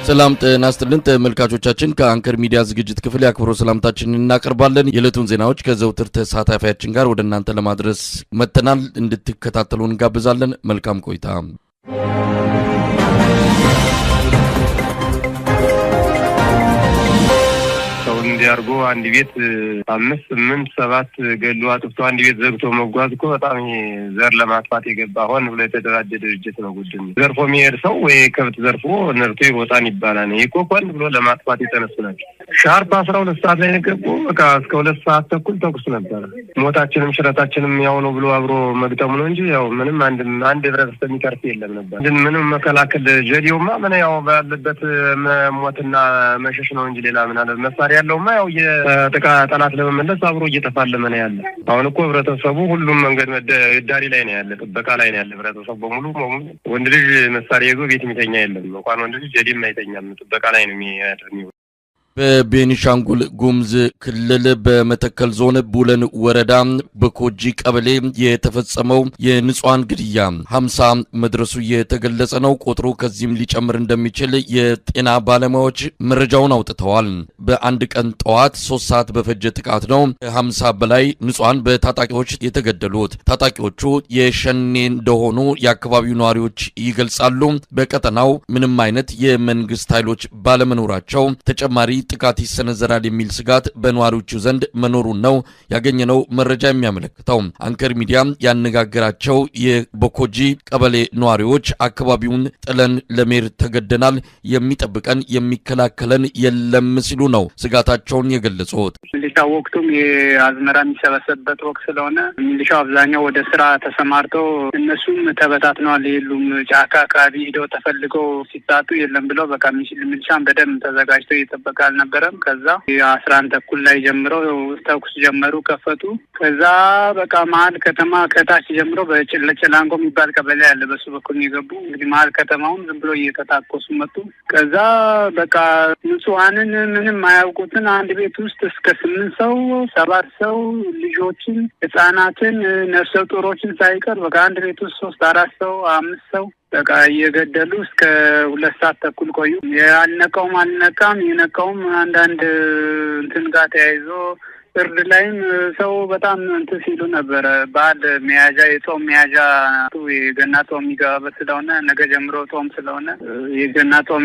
ሰላም ጤና ይስጥልን ተመልካቾቻችን ከአንከር ሚዲያ ዝግጅት ክፍል ያክብሮ ሰላምታችንን እናቀርባለን። የዕለቱን ዜናዎች ከዘውትር ተሳታፊያችን ጋር ወደ እናንተ ለማድረስ መጥተናል። እንድትከታተሉን እንጋብዛለን። መልካም ቆይታ። እንዲያርጎ አንድ ቤት 5 8 7 ገሉ አጥፍቶ አንድ ቤት ዘግቶ መጓዝ እኮ በጣም ዘር ለማጥፋት የገባ ሆን ብሎ የተደራጀ ድርጅት ነው። ጉድን ዘርፎ የሚሄድ ሰው ወይ ከብት ዘርፎ ነርቶ ይወጣን ይባላል። ይሄ እኮ ሆን ብሎ ለማጥፋት የተነሱ ናቸው። ሻርፕ 12 ሰዓት ላይ ገቡ። በቃ እስከ 2 ሰዓት ተኩል ተኩስ ነበር። ሞታችንም ሽረታችንም ያው ነው ብሎ አብሮ መግጠሙ ነው እንጂ ያው ምንም አንድ ህብረተሰብ የሚተርፍ የለም ነበር። ምንም መከላከል ጀዲውማ ምን ያው ባለበት ሞትና መሸሽ ነው እንጂ ሌላ ምን አለ መሳሪያ ያለው ያው የጠላት ለመመለስ አብሮ እየተፋለመ ነው ያለ። አሁን እኮ ህብረተሰቡ ሁሉም መንገድ ዳሪ ላይ ነው ያለ፣ ጥበቃ ላይ ነው ያለ። ህብረተሰቡ በሙሉ ወንድ ልጅ መሳሪያ ይዞ ቤት የሚተኛ የለም። እንኳን ወንድ ልጅ ጀዲም አይተኛም፣ ጥበቃ ላይ ነው የሚያድረው። በቤኒሻንጉል ጉሙዝ ክልል በመተከል ዞን ቡለን ወረዳ በኮጂ ቀበሌ የተፈጸመው የንጹሃን ግድያ 50 መድረሱ የተገለጸ ነው። ቁጥሩ ከዚህም ሊጨምር እንደሚችል የጤና ባለሙያዎች መረጃውን አውጥተዋል። በአንድ ቀን ጠዋት 3 ሰዓት በፈጀ ጥቃት ነው 50 በላይ ንጹሃን በታጣቂዎች የተገደሉት። ታጣቂዎቹ የሸኔ እንደሆኑ የአካባቢው ነዋሪዎች ይገልጻሉ። በቀጠናው ምንም አይነት የመንግስት ኃይሎች ባለመኖራቸው ተጨማሪ ጥቃት ይሰነዘራል የሚል ስጋት በነዋሪዎቹ ዘንድ መኖሩን ነው ያገኘነው መረጃ የሚያመለክተው። አንከር ሚዲያ ያነጋገራቸው የቦኮጂ ቀበሌ ነዋሪዎች አካባቢውን ጥለን ለመሄድ ተገደናል፣ የሚጠብቀን የሚከላከለን የለም ሲሉ ነው ስጋታቸውን የገለጹት። ሚሊሻው ወቅቱም የአዝመራ የሚሰበሰብበት ወቅት ስለሆነ ሚሊሻው አብዛኛው ወደ ስራ ተሰማርተው እነሱም ተበታትነዋል። የሉም ጫካ አካባቢ ሄደው ተፈልገው ሲታጡ የለም ብለው በቃ ሚሊሻን በደንብ ተዘጋጅተው ይጠበቃል ነበረም። ከዛ 11 ተኩል ላይ ጀምረው ተኩስ ጀመሩ፣ ከፈቱ። ከዛ በቃ መሀል ከተማ ከታች ጀምሮ በጭላንጎ የሚባል ቀበሌ ያለ በሱ በኩል የገቡ እንግዲህ መሀል ከተማውን ዝም ብሎ እየተታኮሱ መጡ። ከዛ በቃ ንጹሃንን ምንም አያውቁትን አንድ ቤት ውስጥ እስከ 8 ሰው 7 ሰው ልጆችን፣ ህጻናትን፣ ነፍሰ ጡሮችን ሳይቀር በቃ አንድ ቤት ውስጥ 3 4 ሰው 5 ሰው በቃ እየገደሉ እስከ 2 ሰዓት ተኩል ቆዩ። ያልነቀውም አልነቃም፣ የነቀውም አንዳንድ እንትን ጋር ተያይዞ ፍርድ ላይም ሰው በጣም እንትን ሲሉ ነበረ። በዓል መያዣ የጾም መያዣ የገና ጾም የሚገባበት ስለሆነ ነገ ጀምሮ ጾም ስለሆነ የገና ጾም